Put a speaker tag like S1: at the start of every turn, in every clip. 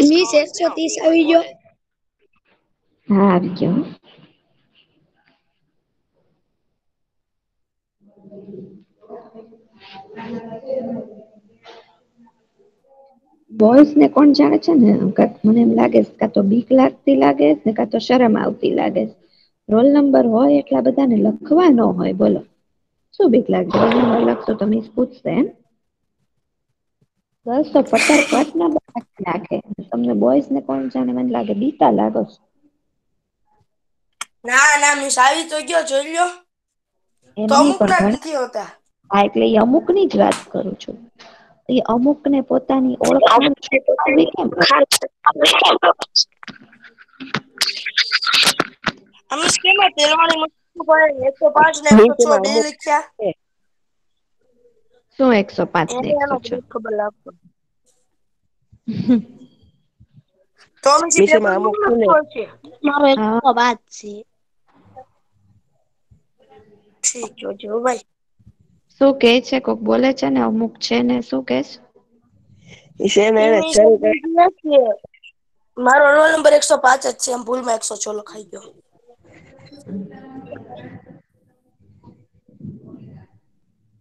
S1: Miss 130 આવી ગયો.
S2: હા આવી ગયો. બોયસ ને કોણ જાણે છે ને મને એમ લાગે કા તો બીક લાગતી લાગે ને કા તો શરમ આવતી લાગે. રોલ નંબર હોય એટલા બધાને લખવા ન હોય બોલો. શું બીક લાગે રોલ નંબર લખશો તો મિસ પૂછશે એમ. બસ તો પટાર પટ ના નાખે તમને બોયસ ને કોણ જાણે મને લાગે બીતા લાગો છો.
S3: ના ના મિસ આવી તો ગયો જોઈ લ્યો.
S2: એમ
S3: તો
S2: નહી
S3: અમુક
S2: પણ
S3: ના જ
S2: ઘણા
S3: નથી હોતા.
S2: હા એટલે એ અમુક ની જ વાત કરું છું. એ અમુક ને પોતાની ઓળખાણ છુપાવવી કેમ.
S3: અમે કેમાં તેલવાળી મસ્તું પડે 105 ને 106 બે લખ્યા.
S2: શું 105 ને
S3: એને એનો
S2: 106.
S3: બધું ખબર લાગતો.
S2: હ.
S3: તો પછી પેપર બુક લખતું હશે.
S1: મારો
S2: હા
S1: 105 છે.
S3: ઠીક જો ભાઈ.
S2: શું કે છે કોક બોલે છે ને અમુક છે ને શું કેસ.
S3: મારો રોલ નંબર 105 જ છે એમ ભૂલમાં 106 લખાઈ ગયો.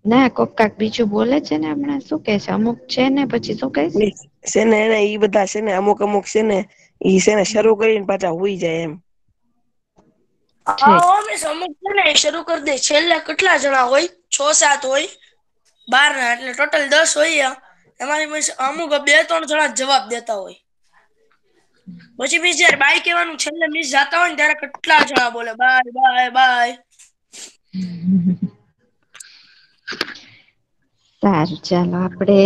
S2: ના કોક કાક બીજું બોલે છે ને હમણાં શું કે છે અમુક છે ને પછી શું કઈશ.
S4: છે ને એને ઈ બધા છે ને અમુક અમુક છે ને ઈ છે ને શરૂ કરીને પાછા હુઈ જાય એમ.
S2: ઠીક
S3: હા અમે સમજ ને શરૂ કરી દે છેલ્લે કેટલા જણા હોય 6-7 હોય. 12 ના એટલે ટોટલ 10 હોય એમારી અમુક 2-3 જણા જવાબ દેતા હોય. પછી મિસ જયારે બાય કેવાનું છેલ્લે મિસ જાતા હોય ને ત્યારે કેટલા જણા બોલે બાય બાય બાય.
S2: સારું ચાલો આપડે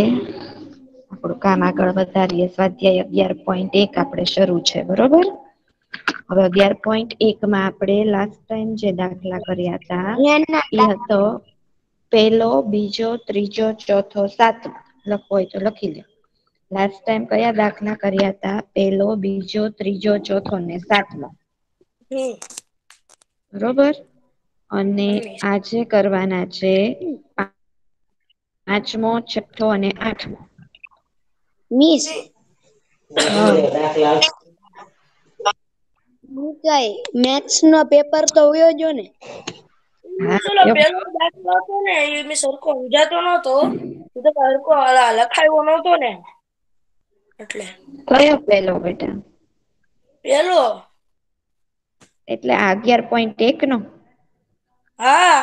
S2: આપડું કામ આગળ વધારીએ સ્વાધ્યાય 11.1 આપડે શરૂ છે બરોબર. હવે 11.1 માં આપણે લાસ્ટ ટાઈમ જે દાખલા કર્યા હતા ઈ હતો પેલો બીજો ત્રીજો ચોથો સાતમો લખવો હોય તો લખી લે. લાસ્ટ ટાઈમ કયા દાખલા કર્યા હતા પેલો બીજો ત્રીજો ચોથો ને સાતમો.
S3: હમ.
S2: બરોબર અને આજે કરવાના છે. પાંચમો છઠ્ઠો અને આઠમો.
S1: મિસ
S2: હા
S1: મેથ્સ નો પેપર તો વયો ગયો ને.
S3: ચલો પેલો દાખલો હતો ને એ મે સરખો સમજાતો નતો. હરકો લખાવ્યો નહોતો ને એટલે.
S2: કયો પેલો બેટા.
S3: પેલો.
S2: એટલે આ 11.1 નો.
S3: હા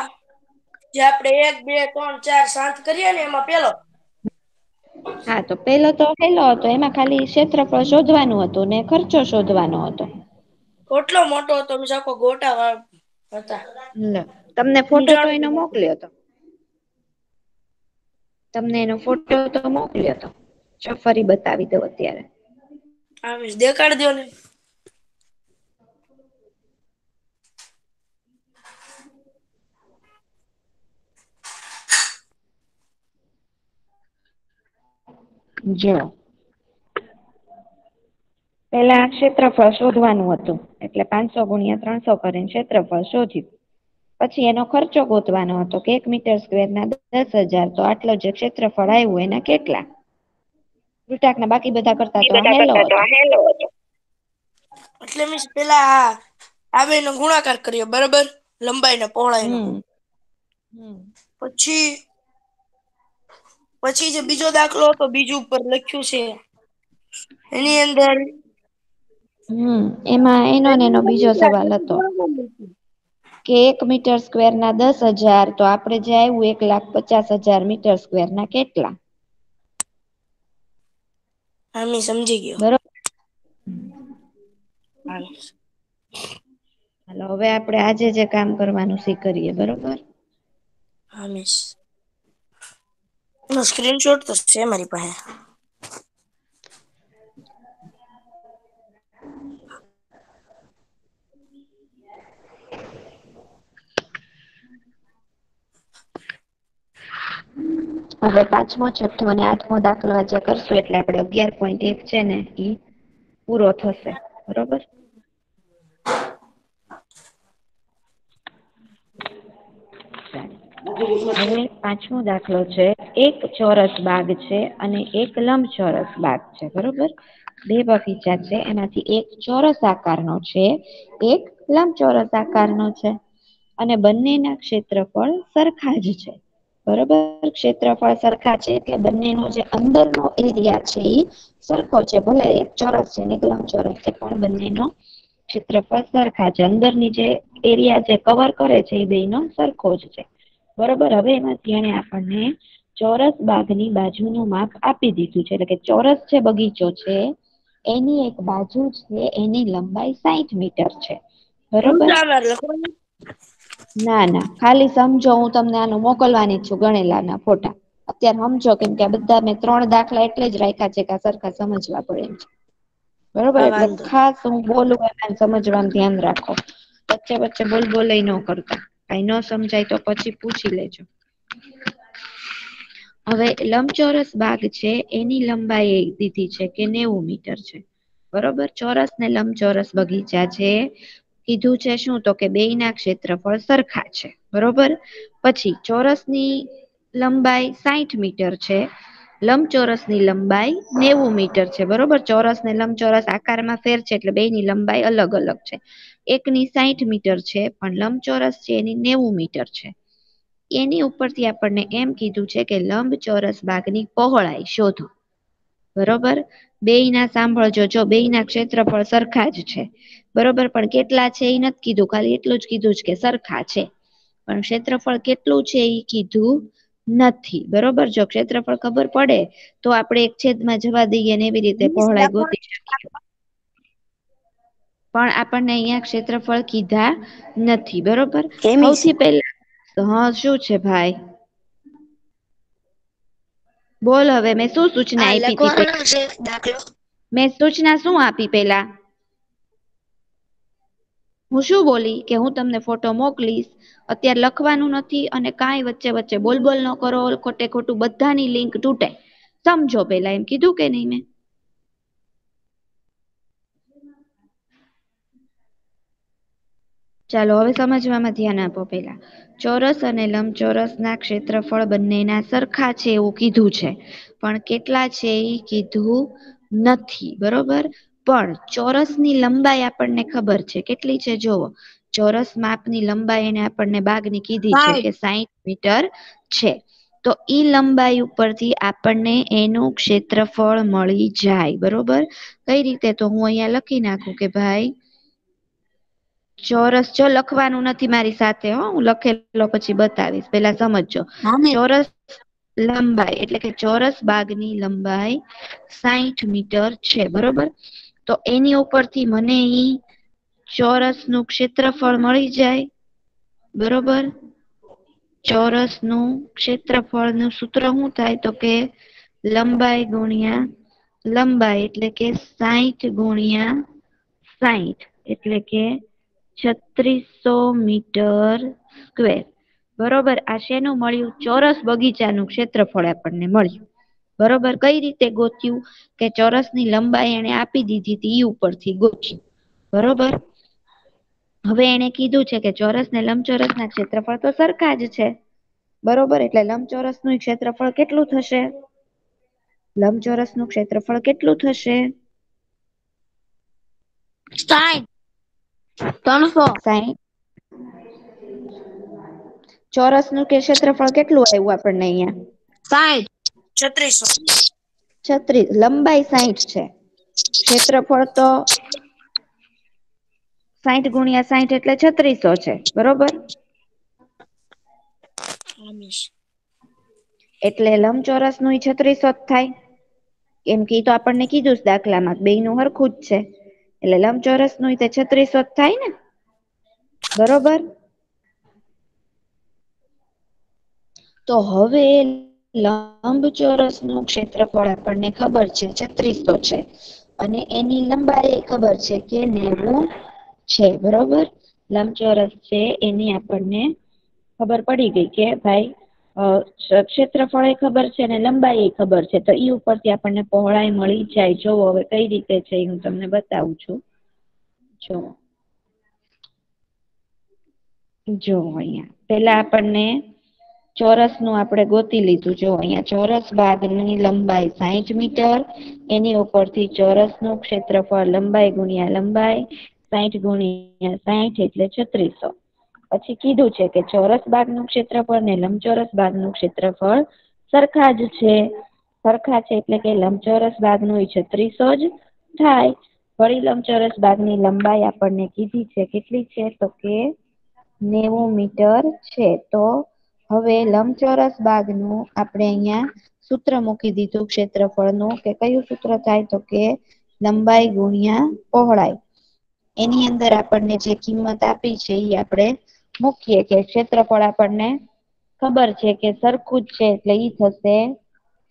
S3: જે આપડે 1 2 3 4 5 કરીએ ને એમાં પેલો.
S2: હા તો પેલો તો પેલો હતો એમાં ખાલી ક્ષેત્રફળ શોધવાનું હતું ને ખર્ચો શોધવાનો હતો.
S3: કેટલો મોટો હતો આખો ગોટા વાળ હતા.
S2: તમને ફોટો તો એનો
S3: સમજાણું
S2: મોકલ્યો હતો. તમને એનો ફોટો તો મોકલ્યો હતો ફરી બતાવી દઉં અત્યારે.
S3: હા દેખાડ દો ને.
S2: જો. પેલા ક્ષેત્રફળ શોધવાનું હતું એટલે 500 ગુણ્યા 300 કરીને ક્ષેત્રફળ શોધ્યું. પછી એનો ખર્ચો ગોતવાનો હતો કે 1 મીટર સ્કવેર ના 10,000 તો આટલો જે ક્ષેત્રફળ આવ્યું એના કેટલા. ના બાકી બધા કરતા તો હેલો હતો.
S3: એટલે મીસ પેલા આ બે નો ગુણાકાર કર્યો બરોબર લંબાઈ પહોળાઈ નો
S2: હમ
S3: પછી જે બીજો દાખલો હતો બીજું ઉપર લખ્યું છે એની અંદર
S2: એમાં એનો બીજો સવાલ હતો. કે 1 મીટર સ્કવેર ના 10,000 તો આપડે જે આવ્યું 1,50,000 મીટર સ્કવેર ના કેટલા.
S3: હા મે સમજી ગયો.
S2: બરોબર.
S3: હા.
S2: હાલો હવે આપડે આજે જે કામ કરવાનું છે ઈ કરીએ બરોબર.
S3: હા મિસ એનો સ્ક્રીનશોટ તો છે મારી પાસે.
S2: હવે પાંચમો છઠ્ઠો અને આઠમો દાખલો આજે કરશું એટલે આપડે 11.1 છે ને ઈ પૂરો થશે બરોબર. હવે પાંચમો દાખલો છે એક ચોરસ બાગ છે અને એક લંબચોરસ બાગ છે બરોબર. બે બગીચા છે, એમાંથી એક ચોરસ આકારનો છે, એક લંબચોરસ આકારનો છે, અને બંનેના ક્ષેત્રફળ સરખા જ છે. બરોબર, ક્ષેત્રફળ સરખા છે એટલે બંનેનો જે અંદરનો એરિયા છે એ સરખો છે. ભલે એક ચોરસ છે ને એક લંબચોરસ છે, પણ બંનેનો ક્ષેત્રફળ સરખા છે. અંદરની જે એરિયા જે કવર કરે છે એ બેયનો સરખો જ છે. બરોબર, હવે એમાંથી એને આપણને ચોરસ બાગની બાજુનું માપ આપી દીધું છે. એટલે કે ચોરસ જે બગીચો છે એની એક બાજુ છે એની લંબાઈ 60 મીટર છે. બરોબર, ના ના, ખાલી સમજો. હું તમને આનું મોકલવાની છું ગણેલાના ફોટા. અત્યારે સમજો, કેમ કે આ બધા મેં 3 દાખલા એટલે જ રાખ્યા છે કે આ સરખા સમજવા પડે એમ છે. બરોબર,
S3: હા
S2: એટલે
S3: વાંધો
S2: ખાસ હું બોલું અને સમજવાનું ધ્યાન રાખો. વચ્ચે વચ્ચે બોલ ન કરતા. કઈ ન સમજાય તો પછી પૂછી લેજો. હવે લંબચોરસ બાગ છે એની લંબાઈ દીધી છે કે 90 મીટર છે. બરોબર, ચોરસ ને લંબચોરસ બગીચા છે. કીધું છે શું? તો કે બેયના ક્ષેત્રફળ સરખા છે. બરોબર, પછી ચોરસની લંબાઈ 60 મીટર છે, લંબચોરસની લંબાઈ 90 મીટર છે. બરોબર, ચોરસ ને લંબચોરસ આકારમાં ફેર છે એટલે બેયની લંબાઈ અલગ અલગ છે. એકની 60 મીટર છે, પણ લંબચોરસ છે એની 90 મીટર છે. એની ઉપરથી આપણને એમ કીધું છે કે લંબચોરસ બાગની પહોળાઈ શોધો. બરોબર, બેયના સાંભળજો, જો બેયના ક્ષેત્રફળ સરખા જ છે. બરોબર, પણ કેટલા છે એ નથી કીધું, ખાલી એટલું જ કીધું છે કે સરખા છે. પણ ક્ષેત્રફળ કેટલું છે એ કીધું નથી. બરોબર, જો ક્ષેત્રફળ ખબર પડે તો આપણે એક છેદમાં જવા દઈએ ને એવી રીતે પહોળાઈ ગોતી શકીએ. પણ આપણને અહીંયા ક્ષેત્રફળ કીધા નથી. બરોબર,
S1: હેમીશ
S2: સૌથી પહેલા હા, શું છે ભાઈ? બોલ. હવે મેં શું સૂચના
S1: આ
S2: આપી હતી?
S1: લખવાનો છે દાખલો.
S2: મેં સૂચના શું આપી પેલા? હું શું બોલી કે હું તમને ફોટો મોકલીશ, અત્યારે લખવાનું નથી અને કાંઈ વચ્ચે વચ્ચે બોલ ન કરો. ખોટે ખોટું બધાની લિંક તૂટે. સમજો પેલા, એમ કીધું કે નહીં મેં? ચાલો હવે સમજવામાં ધ્યાન આપો. પેલા ચોરસ અને લંબચોરસના ક્ષેત્રફળ બંનેના સરખા છે એવું કીધું છે, પણ કેટલા છે એ કીધું નથી. બરોબર, પણ ચોરસની લંબાઈ આપણને ખબર છે. કેટલી છે જોવો. ચોરસ માપની લંબાઈ એને આપણને બાગની કીધી છે કે 60 મીટર છે. તો ઈ લંબાઈ ઉપરથી આપણને એનું ક્ષેત્રફળ મળી જાય. બરોબર, કઈ રીતે? તો હું અહીંયા લખી નાખું કે ભાઈ ચોરસ, જો લખવાનું નથી મારી સાથે, હું લખેલો પછી બતાવીશ, પેલા સમજજો. ચોરસ લંબાઈ એટલે કે ચોરસ બાગની લંબાઈ 60 મીટર છે. બરોબર, તો એની ઉપરથી મને ઈ ચોરસનું ક્ષેત્રફળ મળી જાય. બરોબર, ચોરસનું ક્ષેત્રફળનું સૂત્ર શું થાય? તો કે લંબાઈ ગુણ્યા લંબાઈ, એટલે કે 60 ગુણ્યા 60, એટલે કે 3600 મીટર સ્ક્વેર. બરોબર, આ શેનું મળ્યું? ચોરસ બગીચાનું ક્ષેત્રફળ આપણને મળ્યું. બરોબર, કઈ રીતે ગોત્યું? કે ચોરસની લંબાઈ એને આપી દીધી હતી, ઈ ઉપરથી ગોત્યું. બરોબર, હવે એને કીધું છે કે ચોરસ ને લંબચોરસના ક્ષેત્રફળ તો સરખા જ છે. બરોબર, એટલે લંબચોરસનું ક્ષેત્રફળ કેટલું થશે? લંબચોરસનું ક્ષેત્રફળ કેટલું થશે?
S1: 60 300
S2: 60. ચોરસનું ક્ષેત્રફળ કેટલું આવ્યું આપણને અહીંયા?
S1: 60
S3: 3600.
S2: 36. લંબાઈ 60 છે, ક્ષેત્રફળ તો 60 ગુણ્યા 60 એટલે 3600 છે. બરોબર, એટલે લંબચોરસનું 3600 જ થાય. કેમ કે ઈ તો આપણને કીધું જ દાખલામાં, બેયનું હરખું જ છે. એટલે લંબચોરસનું તે 3600 જ થાય ને. બરોબર, તો હવે લંબચોરસનું ક્ષેત્રફળ આપણને ખબર છે 3600 છે, અને એની લંબાઈ ખબર છે કે 90 છે. બરોબર, લંબચોરસ છે એની આપણને ખબર પડી ગઈ કે ભાઈ ક્ષેત્રફળ એ ખબર છે ને લંબાઈ એ ખબર છે. તો ઈ ઉપરથી આપણને પહોળાઈ મળી જાય. જોવો હવે કઈ રીતે છે હું તમને બતાવું છું. જો અહીંયા પેલા આપણને ચોરસ નું આપણે ગોતી લીધું. જો અહીંયા ચોરસ બાગની લંબાઈ 60 મીટર, એની ઉપરથી ચોરસ નું ક્ષેત્રફળ લંબાઈ ગુણ્યા લંબાઈ 60 ગુણ્યા 60 એટલે 3600. પછી કીધું છે કે ચોરસ બાગનું ક્ષેત્રફળ ને લંબચોરસ બાગનું ક્ષેત્રફળ સરખા જ છે. સરખા છે એટલે કે લંબચોરસ બાગનું 3600 જ થાય. વળી લંબચોરસ બાગની લંબાઈ આપણને કીધી છે કેટલી છે તો કે 90 મીટર છે. તો હવે લંબચોરસ બાગનું આપણે અહીંયા સૂત્ર મૂકી દીધું ક્ષેત્રફળનું, કે કયું સૂત્ર થાય તો કે લંબાઈ ગુણ્યા પહોળાઈ. એની અંદર આપણને જે કિંમત આપી છે એ આપણે મૂકીએ કે ક્ષેત્રફળ આપણને ખબર છે કે સરખું જ છે એટલે ઈ થશે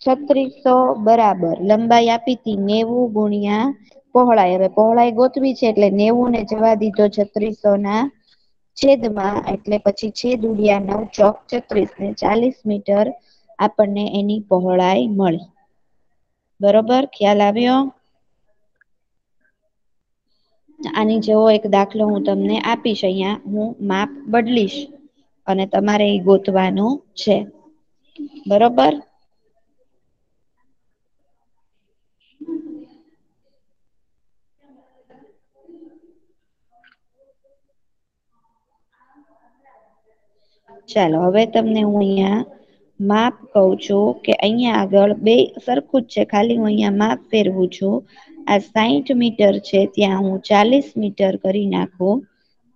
S2: 3600 બરાબર લંબાઈ આપી હતી 90 ગુણ્યા પહોળાઈ. હવે પહોળાઈ ગોતવી છે એટલે 90 ને જવા દીધો 3600 ના છેદમાં, એટલે પછી છેદ ઉડ્યા 9 ચોક 36 ને 40 મીટર આપણને એની પહોળાઈ મળી. બરોબર, ખ્યાલ આવ્યો? આની જેવો એક દાખલો હું તમને આપીશ. અહીંયા હું માપ બદલીશ અને તમારે એ ગોતવાનું છે. બરોબર. ચાલો હવે તમને હું અહીંયા માપ કહું છું કે અહીંયા આગળ બે સરખું જ છે, ખાલી હું અહીંયા માપ ફેરવું છું. આ 60 મીટર છે ત્યાં હું 40 મીટર કરી નાખું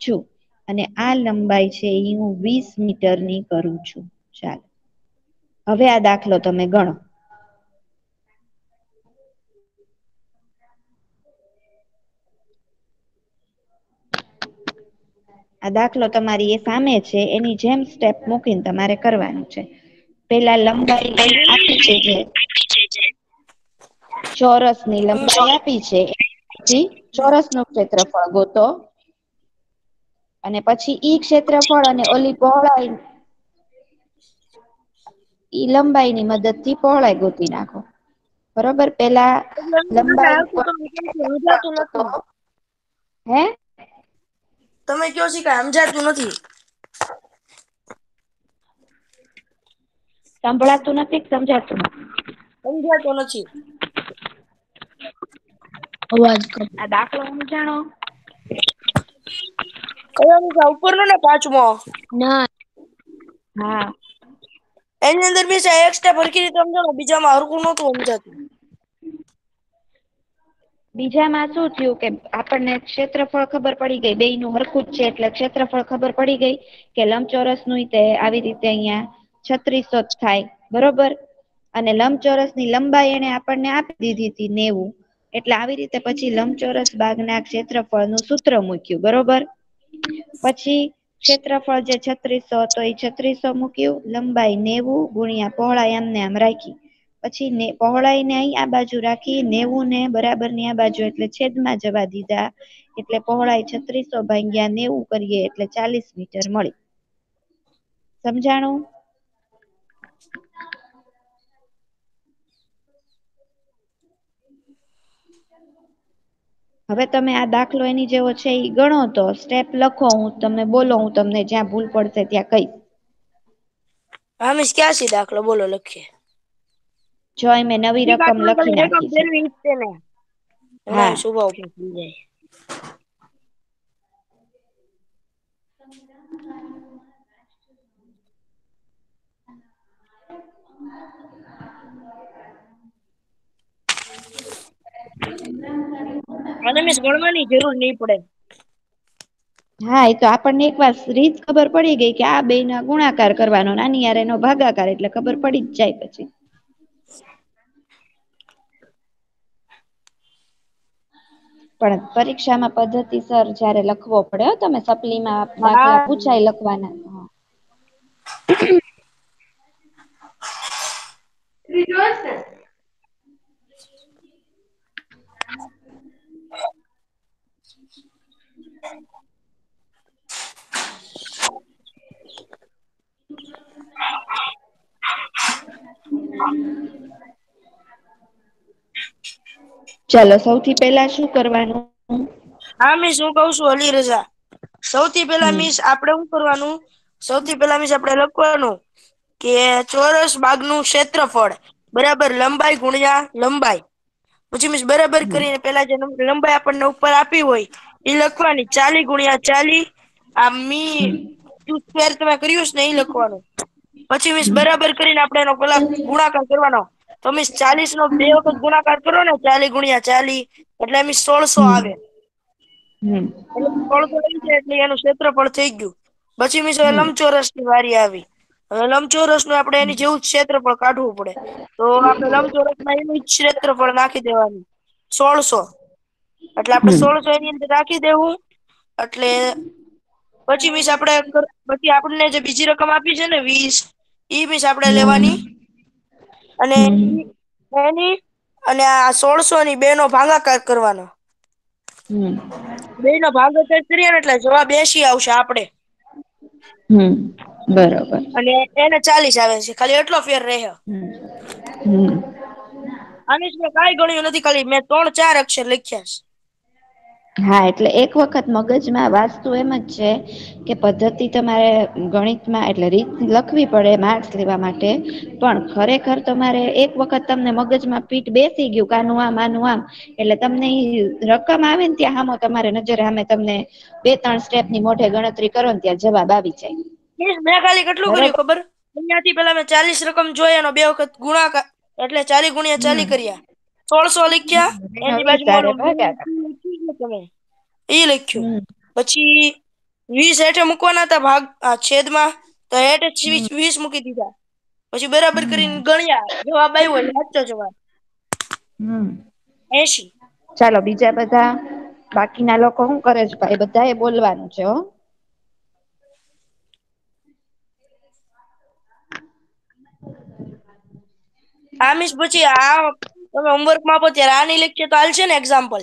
S2: છું અને આ લંબાઈ છે એ હું 20 મીટરની કરું છું. ચાલો હવે આ દાખલો તમે ગણો. આ દાખલો તમારી એ સામે છે, એની જેમ સ્ટેપ મૂકીને તમારે કરવાનું છે. પેલા લંબાઈ આપી છે, જે ચોરસ ની લંબાઈ આપી છે, પછી ચોરસ નું ક્ષેત્રફળ ગોતો અને પછી ઈ ક્ષેત્રફળ અને ઓલી પહોળાઈ ઈ લંબાઈ ની મદદ થી પહોળાઈ ગોતી નાખો. બરોબર, પેલા લંબાઈ
S3: સમજાતું નથી.
S2: હે
S3: તમે કયો છે કઈ સમજાતું નથી.
S2: સંભળાતું નથી કે સમજાતું નથી?
S3: સમજાતું નથી.
S1: અવાજ કર.
S2: આ દાખલો સમજાણો?
S3: ઉપરનો ને પાંચમો,
S1: ના
S2: હા
S3: એની અંદર બી એક સ્ટેપ હરખી રીતે સમજાવો, બીજામાં હરખું નહોતું સમજાતું.
S2: બીજામાં શું થયું કે આપણને ક્ષેત્રફળ ખબર પડી ગઈ, બેયનું હરખું જ છે એટલે ક્ષેત્રફળ ખબર પડી ગઈ કે લંબચોરસ નું તે આવી રીતે અહીંયા 3600 થાય. બરોબર, અને લંબચોરસ ની લંબાઈ એને આપણને આપી દીધી હતી 90, એટલે આવી રીતે પછી લંબચોરસ બાગના ક્ષેત્રફળ નું સૂત્ર મૂક્યું. બરોબર, પછી ક્ષેત્રફળ જે 3600 હતો એ 3600 મૂક્યું, લંબાઈ 90 ગુણ્યા પહોળાઈ આમને આમ રાખી, પછી પહોળાઈ ને અહીં આ બાજુ રાખી, 90 ને બરાબર ની આ બાજુ એટલે છેદમાં જવા દીધા, એટલે પહોળાઈ 3600 ભાગ્યા 90 કરીએ એટલે 40 મીટર મળી. સમજાણું? હવે તમે આ દાખલો એની જેવો છે એ ગણો, તો સ્ટેપ લખો, હું તમે બોલો, હું તમને જ્યાં ભૂલ પડશે ત્યાં કહીશ.
S3: હમીશ ક્યાં છે દાખલો? બોલો, લખીએ.
S2: જો મેં નવી રકમ લખી નાખી છે. હા
S3: સ્વભાવ થઈ જાય. અને મિસ ગણવાની જરૂર નહીં પડે.
S2: હા, એ તો આપણને એક વાર રીત ખબર પડી ગઈ કે આ બે ના ગુણાકાર કરવાનો, નાની યાર એનો ભાગાકાર, એટલે ખબર પડી જ જાય પછી. પણ પરીક્ષામાં પદ્ધતિસર જયારે લખવો પડે, તમે સપ્લીમાં દાખલા
S3: હા
S2: પૂછાય લખવાના. ચાલો, સૌથી પહેલા શું કરવાનું?
S3: હા મિસ, હું કઉ છું અલી રજા. સૌથી પહેલા મિસ આપણે શું કરવાનું? સૌથી પહેલા મિસ આપણે લખવાનું કે ચોરસ બાગનું ક્ષેત્રફળ બરાબર લંબાઈ ગુણ્યા લંબાઈ. પછી મીન્સ બરાબર કરીને પેલા જે લંબાઈ આપણને ઉપર આપી હોય એ લખવાની 40 ગુણ્યા 40. આ મી સ્ક્વેર તમે કર્યું છે ને એ લખવાનું. પછી મીન્સ બરાબર કરીને આપણે એનો પેલા ગુણાકાર કરવાનો. તો મીન્સ 40 નો 2 વખત ગુણાકાર કરો ને 40 ગુણ્યા 40 એટલે મીન્સ 1600 આવે. એટલે 1600 આવી જાય એટલે એનું ક્ષેત્રફળ થઈ ગયું. પછી મીન્સ હવે લંબચોરસ ની વારી આવી. હવે લંબચોરસ નું આપણે એની જેવું જ ક્ષેત્રફળ કાઢવું પડે. તો આપણે લંબચોરસ માં એનું જ ક્ષેત્રફળ નાખી દેવાનું 1600. એટલે આપણે 1600 એની અંદર રાખી દેવું. એટલે પછી મીન્સ આપણે પછી આપણને જે બીજી રકમ આપી છે ને 20 ઈ મીન્સ આપણે લેવાની અને એની અને આ 1600 ની 2 નો ભાગાકાર કરવાનો. 2 નો ભાગાકાર કરીએ ને એટલે જવાબ 80 આવશે આપણે.
S2: બરોબર.
S3: અને એને 40 આવે છે. ખાલી એટલો ફેર રહે. આની મેં કાંઈ ગણ્યું નથી, ખાલી મેં 3-4 અક્ષર લખ્યા છે.
S2: હા, એટલે એક વખત મગજમાં વાસ્તુ એમ જ છે કે પદ્ધતિ તમારે ગણિતમાં એટલે રીત લખવી પડે માર્ક્સ લેવા માટે. પણ ખરેખર તમારે એક વખત તમને મગજમાં ફીટ બેસી ગયું કાનું આનું આમ એટલે તમને રકમ આવે ને ત્યાં હામો તમારે નજર સામે તમને 2-3 સ્ટેપ ની મોઢે ગણતરી કરો ને ત્યાં જવાબ આવી જાય.
S3: મેં ખાલી કેટલું કર્યું
S2: બરોબર.
S3: ખબર? અહીંયાથી પેલા મેં 40 રકમ જોઈ એનો 2 વખત ગુણાકાર એટલે 40 ગુણ્યા 40 કર્યા. 1600 લખ્યા
S2: એનો
S3: એની
S2: 20 હારે
S3: બાજુમાં
S2: ભાગાકાર.
S3: તમે એ લખ્યું. પછી 20 હેઠે મૂકવાના હતા ભાગ છેદમાં તો હેઠે 20 મૂકી દીધા. પછી બરાબર કરીને ગણ્યા જવાબ આવ્યો સાચો જવાબ 80.
S2: ચાલો બીજા બધા બાકીના લોકો શું કરે છે ભાઈ? બધા એ બોલવાનું છે હો.
S3: મિસ પછી તમે હોમવર્કમાં આપો ત્યારે આ નહીં લખીએ તો હાલશે ને એક્ઝામ્પલ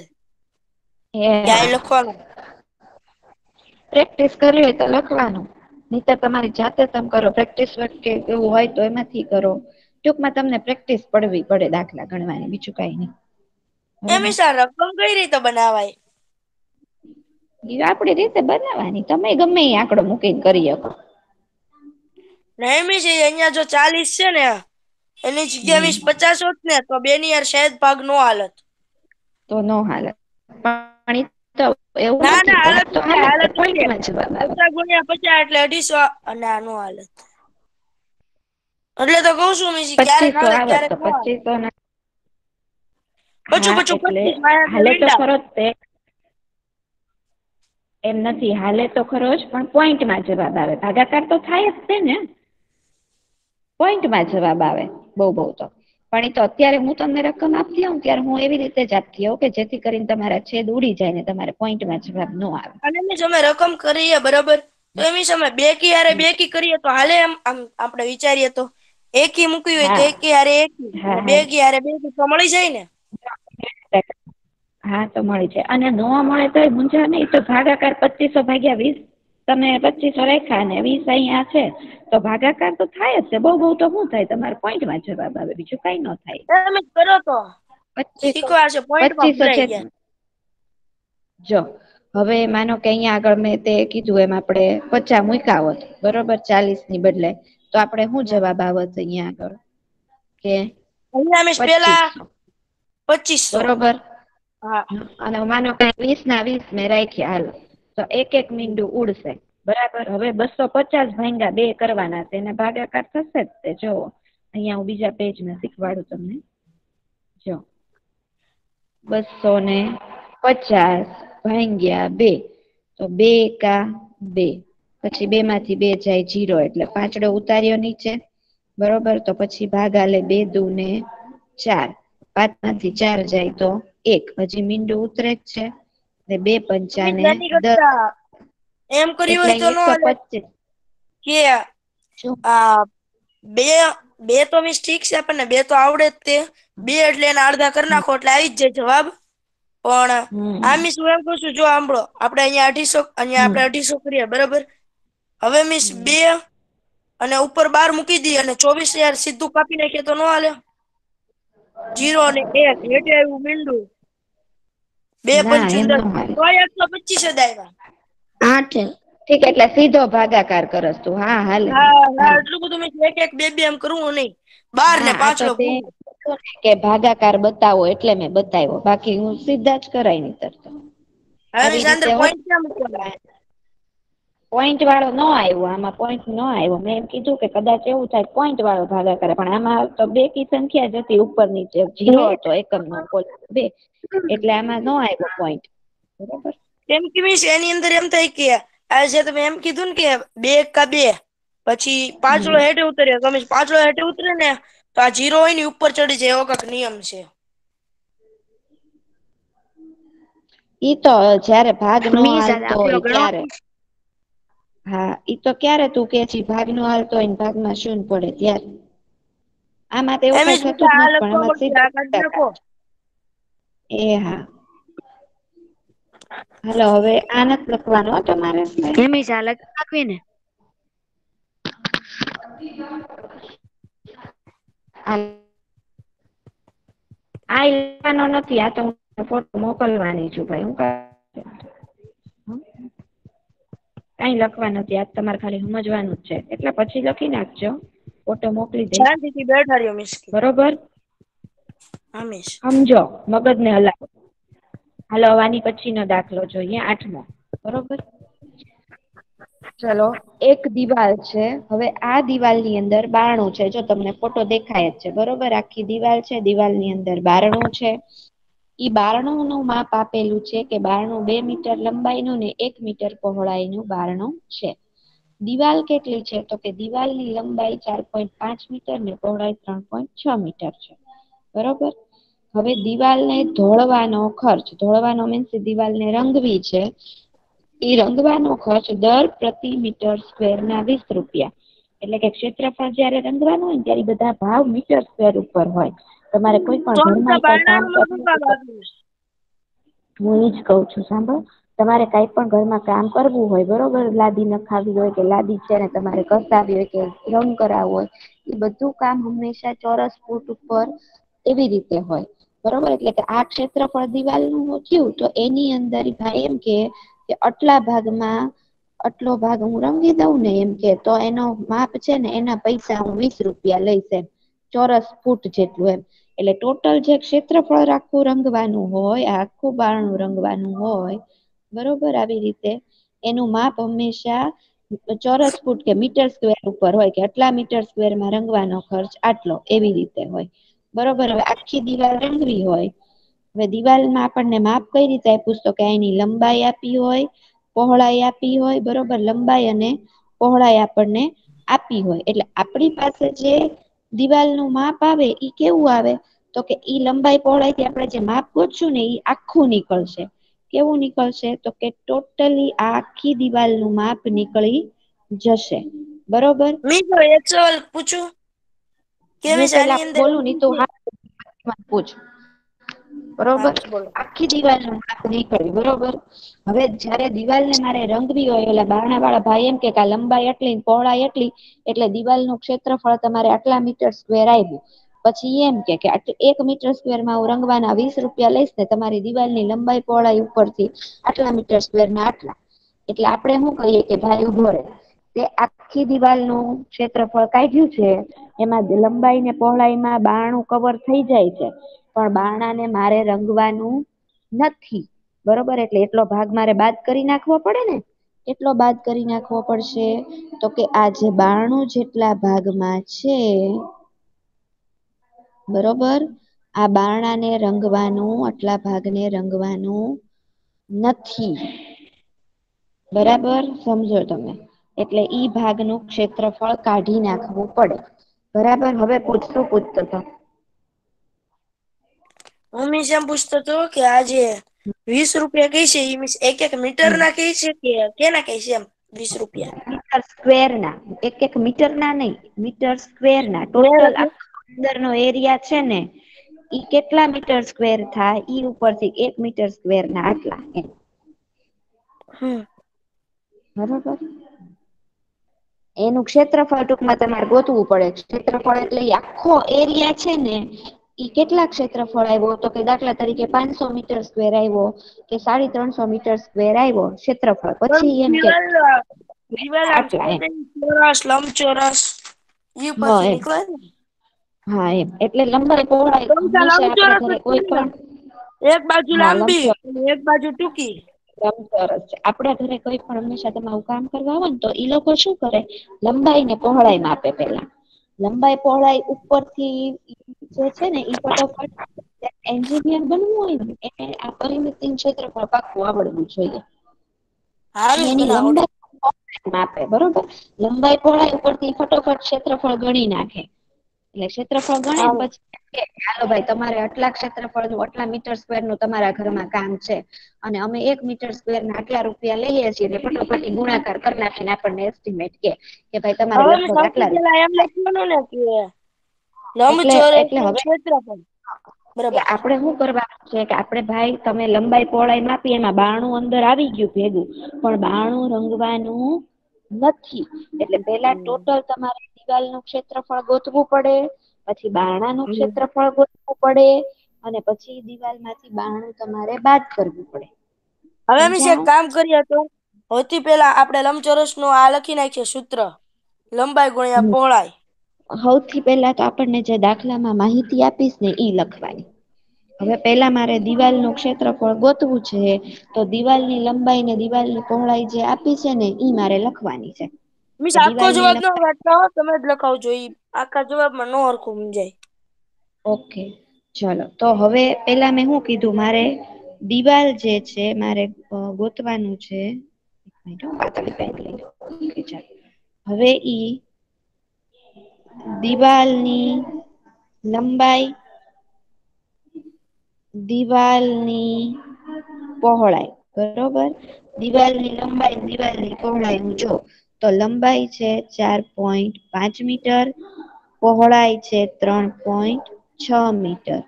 S3: ક્યાંય લખવાનું.
S2: પ્રેક્ટિસ કરવી હોય તો લખવાનું. નહીતર તમારી જાતે તમે કરો. પ્રેક્ટિસ વખતે એવું હોય તો એમાંથી કરો. ટૂંકમાં તમને પ્રેક્ટિસ પડવી પડે દાખલા ગણવાની, બીજું કઈ નહીં.
S3: એમ રકમ કઈ રીતે બનાવાય?
S2: આપડી રીતે બનાવવાની. તમે ગમે એ આંકડો મૂકીને કરી શકો.
S3: નહીં મિસ અહીંયા જો 40 છે ને એની જગ્યા મિસ 50 હોત ને તો 2 ની યાર સહેજ ભાગ નો હાલત.
S2: તો નો હાલે. પણ એવું
S3: ના
S2: નથી
S3: ના
S2: તો
S3: હાલત
S2: તો
S3: છે,
S2: હાલે
S3: હાલત છે.
S2: પોઈન્ટમાં જવાબ આવે.
S3: 50 ગુણ્યા 50 એટલે 250 અને આનો હાલત. એટલે તો કઉ છું મિસ ક્યારેક
S2: 2500
S3: હાલે
S2: આવે
S3: ક્યારેક
S2: તો
S3: નો હાલે.
S2: 2500 ના
S3: બચું
S2: હા
S3: બચું
S2: એટલે
S3: 25 માં
S2: હાલે તો
S3: મીંડા.
S2: ખરો જ તે. એમ નથી હાલે તો ખરો જ પણ પોઈન્ટમાં જવાબ આવે. ભાગાકાર તો થાય જ છે ને. પોઈન્ટમાં જવાબ આવે બહુ તો. પણ એ તો અત્યારે હું તમને રકમ આપતી હોઉં ત્યારે હું એવી રીતે જ આપતી હોઉં કે જેથી કરીને તમારા છેદ ઉડી જાય ને તમારે પોઈન્ટમાં જવાબ નો આવે.
S3: અને મિસ અમે રકમ કરીએ બરાબર તો એ મિસ અમે બેકી હારે બેકી કરીએ તો હાલે એમ આપણે વિચારીએ તો એકી મૂકવી હોય તો
S2: હા
S3: એકી હારે એકી
S2: હા
S3: અને
S2: હા
S3: બેકી હારે બેકી તો મળી જાય ને.
S2: હા તો મળી જાય. અને નો મળે તો મૂંઝા નહીં. તો ભાગાકાર 2500 ભાગ્યા 20 તમે 2500 રાખ્યા ને 20 અહીંયા છે તો ભાગાકાર તો થાય જ છે. બહુ તો શું થાય તમારે પોઈન્ટમાં જવાબ આવે, બીજું કઈ ન થાય.
S3: તમે કરો તો
S2: 2500
S3: શીખવા છે પોઈન્ટમાં
S2: 2500
S3: પુરાઈ
S2: છે.
S3: ગયા.
S2: જો હવે માનો કે અહીંયા આગળ મેં તે કીધું એમ આપણે 50 મૂક્યા હોત બરોબર 40 ની બદલે તો આપણે શું જવાબ આવત અહીંયા આગળ કે
S3: અહીંયા મિસ પેલા
S2: 2500
S3: 2500.
S2: બરોબર.
S3: હા
S2: અને માનો કે 20 ના 20 મેં રાખ્યા હાલો તો એક મીંડું ઉડશે બરાબર. હવે 250 ભાગ્યા 2 કરવાના છે એને ભાગાકાર થશે જ તે. જો અહીંયા હું બીજા પેજમાં શીખવાડું તમને. જો 250 ભાગ્યા 2 તો 2 એકા 2 પછી 2 માંથી 2 જાય 0 એટલે પાંચડો ઉતાર્યો નીચે બરોબર. તો પછી ભાગ આલે 2 દુ ને 4 5 માંથી 4 જાય તો 1 હજી મીંડું ઉતરે જ છે ને 2
S3: મિસ
S2: પંચાને
S3: એની
S2: 10
S3: કરતા એમ કર્યું
S2: એટલે
S3: હોય તો નો હાલે
S2: 125
S3: કે
S2: શું
S3: આ બે બે તો મિસ ઠીક છે આપણને 2 તો આવડે જ તે 2 એટલે એના અડધા કરી નાખો એટલે આવી જ જાય જવાબ. પણ આ મિસ હું એમ કઉ છું જો સાંભળો આપણે અહીંયા 250 અહીંયા આપણે 250 કરીએ બરાબર. હવે મિસ 2 અને ઉપર 12 મૂકી દઈએ અને 24 યાર સીધું કાપી નાખીએ તો નો હાલે? 0 અને 1 હેઠે આવ્યું મીંડું 2
S2: ના
S3: પંચું
S2: એમ
S3: 10
S2: નો હાલે.
S3: તો 125 જ આવ્યા.
S1: 8
S2: ઠીક, એટલે સીધો ભાગાકાર કરસ તું. હા હાલે.
S3: હા
S2: હાલે.
S3: એટલું બધું મેં એક એક બે બે એમ કરવું નહીં. 12 ને
S2: હા, આ તો
S3: 5
S2: તે
S3: પૂરું.
S2: કીધું ને કે ભાગાકાર બતાવો એટલે મેં બતાવ્યો, બાકી હું સીધા જ કરાય નહીંતર તો.
S3: હવે
S2: આવી
S3: મિસ
S2: રીતે
S3: અંદર
S2: હોત
S3: પોઈન્ટ ક્યાં મૂકવાના?
S2: પોઈન્ટ વાળો ન આવ્યો, આમાં પોઈન્ટ ન આવ્યો. મેં એમ કીધું કે કદાચ એવું થાય પોઈન્ટ વાળો ભાગાકાર, પણ આમાં તો બેકી સંખ્યા જ હતી ઉપર નીચે, 0 હતો એકમ નો કોલમ 2, એટલે આમાં ન આવ્યો પોઈન્ટ. બરોબર.
S3: કેમ કે મિસ એની અંદર એમ થાય કે આ જે તમે એમ કીધું ને કે 2 એકા 2, પછી પાંચડો હેઠે ઉતર્યો, તમે પાંચડો હેઠે ઉતરે ને તો આ 0 હોય ને ઉપર ચડી જાય, એવો કાંઈક નિયમ છે.
S2: ઈ તો જયારે ભાગ નો
S1: મિસ આ
S2: હાલતો
S1: દાખલો
S2: હોય
S1: ગણો.
S2: ત્યારે. હા, ઈ તો ક્યારે તું કે છે ભાગ નો હાલતો હોય ને ભાગમાં શૂન્ય પડે ત્યારે. આમાં તો એવું
S3: એમ
S2: કઈ
S3: જ
S2: થતું જ
S3: આ
S2: નથી, પણ
S3: લખવા
S2: આમાં
S3: પડશે,
S2: સીધા
S3: આ કાઢી
S2: ભાગાકાર.
S3: નાખો.
S2: એ હા. હાલો હવે આ નથી લખવાનું હો તમારે.
S1: મિસ આ લખી નાખવી ને.
S2: આ લખવાનો નથી, આ તો હું ફોટો મોકલવાની છું ભાઈ. હું કઈ લખવા નથી, આ તમારે ખાલી સમજવાનું જ છે, એટલે પછી લખી નાખજો, ફોટો મોકલી દઈશ.
S3: શાંતિથી બેઠા રહ્યો મિસ.
S2: બરોબર.
S3: હા મિસ.
S2: સમજો, મગજ ને હલાવો. હાલો હવે આની પછીનો દાખલો જોઈએ, 8મો. બરોબર. ચલો, એક દિવાલ છે. હવે આ દિવાલ ની અંદર બારણું છે, જો તમને ફોટો દેખાય જ છે. બરોબર. આખી દિવાલ છે, દિવાલ ની અંદર બારણું છે. ઈ બારણું નું માપ આપેલું છે કે બારણું 2 મીટર લંબાઈ નું ને 1 મીટર પહોળાઈ નું બારણું છે. દિવાલ કેટલી છે? તો કે દિવાલની લંબાઈ 4.5 મીટર ને પહોળાઈ 3.6 મીટર છે. બરોબર. હવે દિવાલને ધોળવાનો ખર્ચ, ધોળવાનો મીન્સ દિવાલને રંગવી છે, ઈ રંગવાનો ખર્ચ દર પ્રતિ મીટર સ્ક્વેર ના 20 રૂપિયા. એટલે કે ક્ષેત્રફળ જયારે રંગવાનું હોય ને ત્યારે બધા ભાવ મીટર સ્ક્વેર ઉપર હોય. તમારે કોઈ પણ ઘરમાં કઈ કામ કરવું હોય, હું ઈ જ કઉ છું સાંભળો. તમારે કઈ પણ ઘરમાં કામ કરવું હોય, બરોબર, લાદી નખાવી હોય કે લાદી છે ને તમારે ઘસાવી હોય કે રંગ કરાવવો હોય, એ બધું કામ હંમેશા ચોરસ ફૂટ ઉપર એવી રીતે હોય. બરોબર. એટલે કે આ ક્ષેત્રફળ દિવાલ નું થયું તો એની અંદર ભાઈ એમ કે આટલા ભાગમાં આટલો ભાગ હું રંગી દઉં ને, એમ કે તો એનો માપ છે ને એના પૈસા હું 20 રૂપિયા લઈશ એમ, ચોરસ ફૂટ જેટલું એમ. એટલે ટોટલ જે ક્ષેત્રફળ આખું રંગવાનું હોય, આખું બારણું રંગવાનું હોય, બરોબર, આવી રીતે એનું માપ હંમેશા ચોરસ ફૂટ કે મીટર સ્ક્વેર ઉપર હોય, કે આટલા મીટર સ્ક્વેરમાં રંગવાનો ખર્ચ આટલો, એવી રીતે હોય. બરોબર. હવે આખી દિવાલ રંગવી હોય, હવે દિવાલમાં આપણને માપ કઈ રીતે આપ્યું? તો કે એની લંબાઈ આપી હોય, પહોળાઈ આપી હોય, બરોબર, લંબાઈ અને પહોળાઈ આપણને આપી હોય. એટલે આપણી પાસે જે દિવાલ નું માપ આવે ઈ કેવું આવે? તો કે ઈ લંબાઈ પહોળાઈથી આપણે જે માપ ગોતશું ને ઈ આખું નીકળશે. કેવું નીકળશે? તો કે ટોટલી આખી દિવાલ નું માપ નીકળી જશે. બરોબર.
S3: મિસ એક સવાલ પૂછું કે
S2: હું
S3: મિસ
S2: પેલા
S3: આની અંદર એમ
S2: બોલું ને તું
S3: છે.
S2: હા પૂછ.
S3: હા
S2: બરોબર.
S3: બોલો.
S2: આખી દિવાલ નું માપ નીકળ્યું. બરોબર. હવે જયારે દિવાલ ને મારે રંગવી હોય, એટલે બારણા વાળા ભાઈ એમ કે આ લંબાઈ એટલી પહોળાઈ એટલી, એટલે દિવાલ નું ક્ષેત્રફળ તમારે આટલા મીટર સ્ક્વેર આવ્યું. પછી એમ કે 1 મીટર સ્ક્વેરમાં હું રંગવાના 20 રૂપિયા લઈશ ને તમારી દિવાલ ની લંબાઈ પહોળાઈ ઉપરથી આટલા મીટર સ્ક્વેર ના આટલા. એટલે આપડે શું કહીએ કે ભાઈ ઉભો રે, તે આખી દિવાલ નું ક્ષેત્રફળ કાઢ્યું છે, એમાં લંબાઈ ને પહોળાઈમાં બારણું કવર થઈ જાય છે, પણ બારણા ને મારે રંગવાનું નથી. બરોબર. એટલે એટલો ભાગ મારે બાદ કરી નાખવો પડે ને, એટલો બાદ કરી નાખવો પડશે. તો કે આ જે બારણું જેટલા ભાગમાં છે, બરોબર, આ બારણા ને રંગવાનું, આટલા ભાગને રંગવાનું નથી. બરાબર. સમજો તમે. એટલે ઈ ભાગનું ક્ષેત્રફળ કાઢી નાખવું પડે. બરાબર. હવે પૂછ, શું પૂછતો તો?
S3: હું મિસ એમ પૂછતો હતો કે આજે 20 રૂપિયા કઈ છે, એ મિસ એક એક મીટર ના કઈ છે કે કેના કઈ છે એમ 20 રૂપિયા?
S2: મીટર સ્ક્વેર ના, એક મીટર ના નહી, મીટર સ્ક્વેર ના.
S3: સ્ક્વેર
S2: ટોટલ
S3: એટલે
S2: અંદર નો એરિયા છે ને ઈ કેટલા મીટર સ્ક્વેર થાય, ઈ ઉપરથી 1 મીટર સ્ક્વેર ના આટલા એમ.
S3: હમ.
S2: બરોબર. એનું ક્ષેત્રફળ ટૂંકમાં તમારે ગોતવું પડે. ક્ષેત્રફળ એટલે આખો એરિયા છે ને ઈ કેટલા ક્ષેત્રફળ આવ્યો તો કે દાખલા તરીકે 500 મીટર સ્ક્વેર આવ્યો કે 350 મીટર સ્ક્વેર આવ્યો ક્ષેત્રફળ પછી એમ કે
S3: દિવાલ આમ
S2: આટલા એમ
S3: ચોરસ લંબચોરસ એ
S2: હા
S3: પરથી
S2: એમ
S3: નીકળે ને.
S2: હા એમ એટલે લંબાઈ પહોળાઈ
S3: સમજા
S2: હંમેશા આપણે
S3: લંબચોરસ જ
S2: ઘરે
S3: છે
S2: કોઈ
S3: ને
S2: પણ
S3: એક બાજુ
S2: હા
S3: લાંબી
S2: લંબચોરસ
S3: અને એક બાજુ ટૂંકી.
S2: લંબચોરસ છે આપણા ઘરે કોઈ પણ હંમેશા તમારું કામ કરવા આવે ને તો ઈ લોકો શું કરે લંબાઈ ને પહોળાઈ માપે પેલા લંબાઈ પહોળાઈ ઉપરથી જે છે ને ઈ ફટોફટ એન્જિનિયર બનવું હોય ને એને આ પરિમિતિ ક્ષેત્રફળ પાકું આવડવું જોઈએ.
S3: હારું
S2: એની
S3: મને આવડે.
S2: લંબાઈ માપે બરોબર લંબાઈ પહોળાઈ ઉપરથી ફટોફટ ક્ષેત્રફળ ગણી નાખે એટલે ક્ષેત્રફળ ગણે ને
S3: હારું
S2: પછી હાલો ભાઈ તમારે આટલા ક્ષેત્રફળ નું આટલા મીટર સ્ક્વેર નું તમારા ઘરમાં કામ છે અને અમે 1 મીટર સ્ક્વેર ના આટલા રૂપિયા લઈએ છીએ એટલે ફટોફટી ગુણાકાર કરી નાખીને આપણને એસ્ટિમેટ કે ભાઈ તમારે
S3: હવે મેં
S2: લગભગ
S3: સૌથી
S2: આટલા
S3: પેલા એમ લખવાનું ને કે
S2: એટલે
S3: લંબચોરસ
S2: એટલે
S3: નું
S2: હવે
S3: ક્ષેત્રફળ બરાબર.
S2: આપણે શું કરવાનું છે કે આપણે ભાઈ તમે લંબાઈ પહોળાઈ માપી એમાં 92 અંદર આવી ગયું ભેગું પણ 92 રંગવાનું નથી એટલે પેલા ટોટલ તમારે દિવાલ નું ક્ષેત્રફળ ગોતવું પડે પછી બારણા નું ક્ષેત્રફળ ગોતવું પડે અને પછી દિવાલ માંથી 92 તમારે બાદ કરવું પડે.
S3: હવે અમે એક
S2: સમજાણું
S3: કામ કરીએ તો સૌથી પેલા આપણે લંબચોરસ નું આ લખી નાખીએ સૂત્ર લંબાઈ ગુણ્યા પહોળાઈ.
S2: સૌથી પહેલા તો આપણને જે દાખલામાં માહિતી આપીશ ને ઈ લખવાની. હવે પેલા મારે દિવાલ નું ક્ષેત્રફળ ગોતવું છે તો દિવાલની લંબાઈ ને દિવાલની પહોળાઈ જે આપી છે ને ઈ મારે લખવાની છે.
S3: મીસ
S2: કે
S3: આખો
S2: દિવાલની
S3: જવાબ ન વાંચતા હો તમે જ લખાવજો આખા જવાબમાં ન હરખું સમજાય.
S2: ઓકે ચલો તો હવે પેલા મેં શું કીધું મારે દિવાલ જે છે મારે ગોતવાનું છે હવે ઈ દિવાલની લંબાઈ દિવાલની પહોળાઈ બરોબર દિવાલની લંબાઈ દિવાલની પહોળાઈ હું જો તો લંબાઈ છે 4.5 મીટર પહોળાઈ છે 3.6 મીટર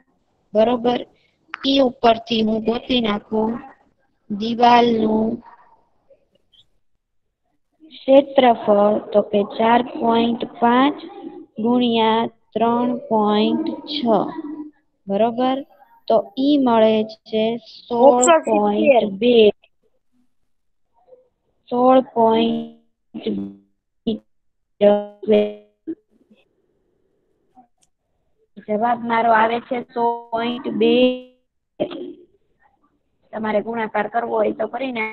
S2: બરોબર ઈ ઉપરથી હું ગોતી નાખું દિવાલનું ક્ષેત્રફળ તો કે 4.5 ગુણ્યા 3.6 બરોબર તો ઈ મળે છે
S3: 170.
S2: 16.2 16.2 જવાબ મારો આવે છે 100.2 તમારે ગુણાકાર કરવો હોય તો કરીને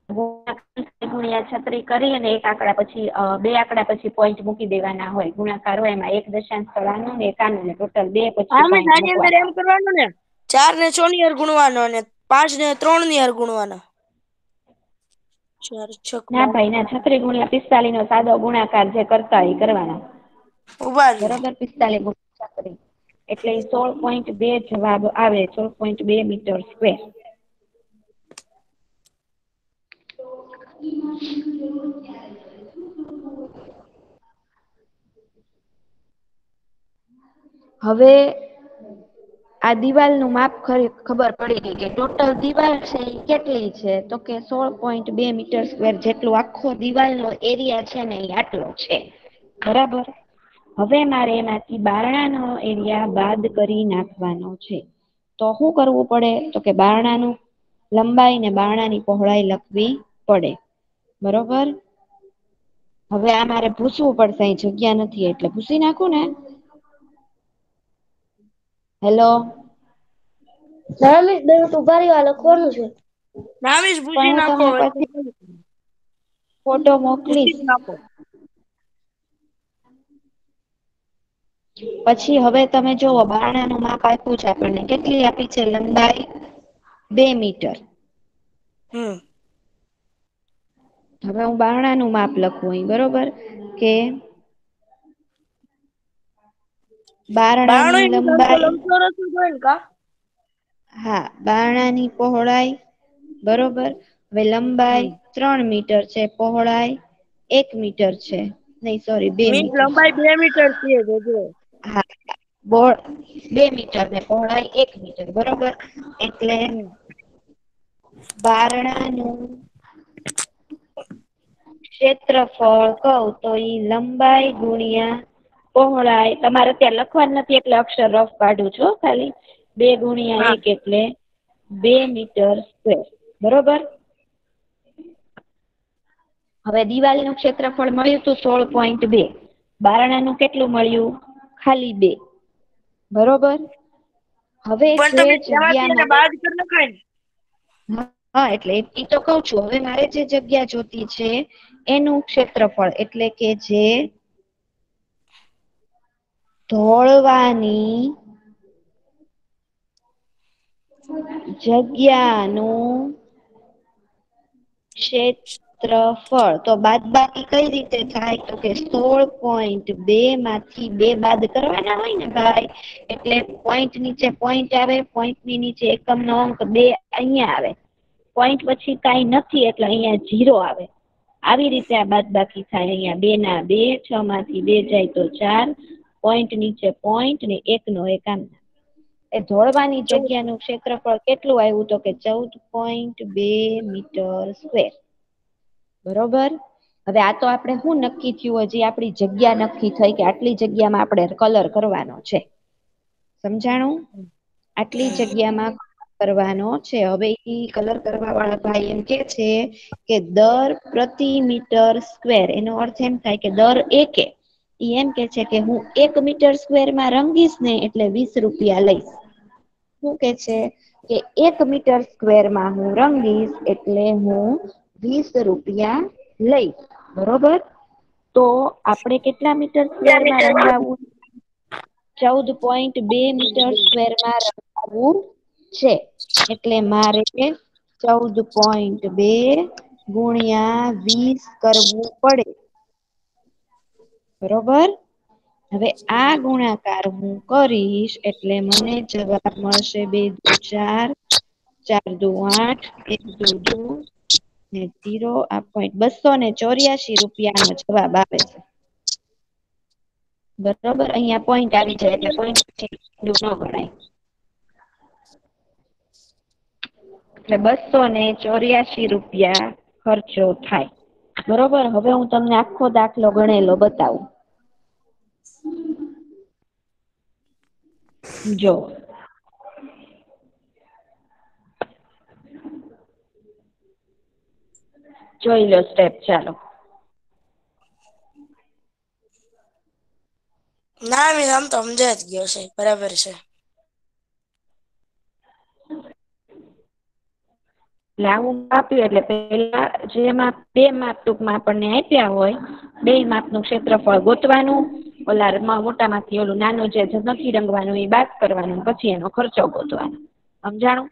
S2: ગુણ્યા 36 કરી અને એક આંકડા પછી બે આંકડા પછી પોઈન્ટ મૂકી દેવાના હોય ગુણાકાર હોય એમાં એક દશાંશ સ્થળ આનું ને એક આનું ને ટોટલ બે પછી
S3: હા મિસ
S2: પોઈન્ટ
S3: આની અંદર
S2: મૂકવાના
S3: એમ કરવાનું ને 4 ને 6 ની હારે ગુણવાનો અને 5 ને 3 ની હારે ગુણવાનો. 4 6
S2: ના ભાઈ ના 36 ગુણ્યા 45 નો સાદો ગુણાકાર જે કરતા હોય એ કરવાનો
S3: ઉભા રહ્યો.
S2: બરોબર 45 ગુણ્યા 36 એટલે 16.2 જવાબ આવે 16.2 મીટર સ્ક્વેર. હવે આ દિવાલ નું માપ ખબર પડી ગઈ કે ટોટલ દિવાલ છે એ કેટલી છે તો કે 16.2 મીટર સ્ક્વેર જેટલું આખો દિવાલ નો એરિયા છે ને એ આટલો છે બરાબર હવે મારે એમાંથી બારણાનો એરિયા બાદ કરી નાખવાનો છે તો શું કરવું પડે તો કે બારણાનું લંબાઈ ને બારણાની પહોળાઈ લખવી પડે બરોબર હવે આ મારે પૂછવું પડશે અહી જગ્યા નથી એટલે પૂછી નાખું ને હેલો
S1: ના મિસ 2 મિનિટ ઉભા રહ્યો આ લખવાનું છે.
S3: ના મિસ
S2: પણ
S3: પૂછી
S2: હું
S3: નાખો
S2: તમને
S3: હોય તો
S2: પછી ફોટો મોકલીશ
S3: પૂછી જ નાખો.
S2: પછી હવે તમે જોવો બારણાનું માપ આપ્યું છે આપણને કેટલી આપી છે લંબાઈ 2 મીટર
S3: હમ
S2: હવે હું બારણાનું માપ લખું અહી બરોબર કે બારણાની
S3: બારણું આમ તો
S2: લંબાઈ
S3: લંબચોરસ જ હોય ને કા
S2: હા બારણાની પહોળાઈ બરોબર હવે લંબાઈ 3 મીટર છે પહોળાઈ 1 મીટર છે નહી સોરી 2
S3: મીન
S2: મીટર
S3: લંબાઈ 2 મીટર છે જોજો.
S2: હા બોળ 2 મીટર ને પહોળાઈ 1 મીટર બરોબર એટલે બારણાનું ક્ષેત્રફળ કવ તો ઈ લંબાઈ ગુણ્યા પહોળાઈ તમારે ત્યાં લખવાનું નથી એટલે અક્ષર રફ કાઢું છું ખાલી 2 ગુણ્યા
S3: હા
S2: 1 એટલે 2 મીટર સ્ક્વેર બરોબર. હવે દિવાલનું ક્ષેત્રફળ મળ્યું હતું 16.2 બારણાનું કેટલું મળ્યું ખાલી 2 બરોબર. હવે
S3: પણ
S2: જે
S3: તમે
S2: જગ્યા
S3: ત્યાંથી એને
S2: મારે
S3: બાદ કરી નખાય ને.
S2: હા એટલે એ તો કઉ છું હવે મારે જે જગ્યા જોતી છે એનું ક્ષેત્રફળ એટલે કે જે ઢોળવાની જગ્યાનું ક્ષેત્રફળ તો બાદબાકી કઈ રીતે થાય તો કે 16.2 માંથી 2 બાદ કરવાના હોય ને ભાઈ એટલે પોઈન્ટ નીચે પોઈન્ટ આવે પોઈન્ટ ની નીચે એકમનો અંક 2 અહીંયા આવે પોઈન્ટ પછી કાઈ નથી એટલે અહીંયા 0 આવે આવી રીતે આ બાદબાકી થાય અહીંયા 2 ના 2 6 માંથી 2 જાય તો 4 પોઈન્ટ નીચે પોઈન્ટ ને 1 નો 1 આમ એ ઢોળવાની જગ્યાનું ક્ષેત્રફળ કેટલું આવ્યું તો કે 14.2 મીટર સ્ક્વેર બરોબર. હવે આ તો આપણે શું નક્કી થયું હજી આપણી જગ્યા નક્કી થઈ કે આટલી જગ્યામાં આપણે કલર કરવાનો છે સમજાણું આટલી જગ્યામાં કરવાનો છે. હવે ઈ કલર કરવા વાળા ભાઈ એમ કે છે કે દર પ્રતિ મીટર સ્ક્વેર એનો અર્થ એમ થાય કે દર એકે ઈ એમ કે છે કે હું 1 મીટર સ્ક્વેર માં રંગીશ ને એટલે 20 રૂપિયા લઈશ. શું કે છે કે 1 મીટર સ્ક્વેરમાં હું રંગીશ એટલે હું 20 રૂપિયા લઈશ બરોબર. તો આપણે કેટલા મીટર સ્ક્વેરમાં રંગાવું 14.2 મીટર સ્ક્વેરમાં રંગાવું છે એટલે મારે 14.2 ગુણ્યા 20 કરવું પડે બરોબર. હવે આ ગુણાકાર હું કરીશ એટલે મને જવાબ મળશે 2 દુ 4 4 દુ 8 1 દુ 2 ને 0 આ પોઈન્ટ 284 રૂપિયાનો જવાબ આવે છે બરોબર. અહીંયા પોઈન્ટ આવી જાય એટલે પોઈન્ટ ન ગણાય એટલે 284 રૂપિયા ખર્ચો થાય બરોબર. હવે હું તમને આખો દાખલો ગણેલો બતાવું જો જોઈ લો સ્ટેપ ચાલો
S3: ના મેં આમ તો સમજાય જ ગયો છે બરાબર છે.
S2: એટલે આવું આપ્યું એટલે પેલા જે માપ 2 માપ ટૂંકમાં આપણને આપ્યા હોય 2 માપનું ક્ષેત્રફળ ગોતવાનું ઓલા મોટામાંથી ઓલું નાનું જે નથી રંગવાનું એ બાદ કરવાનું પછી એનો ખર્ચો ગોતવાનો સમજાણું.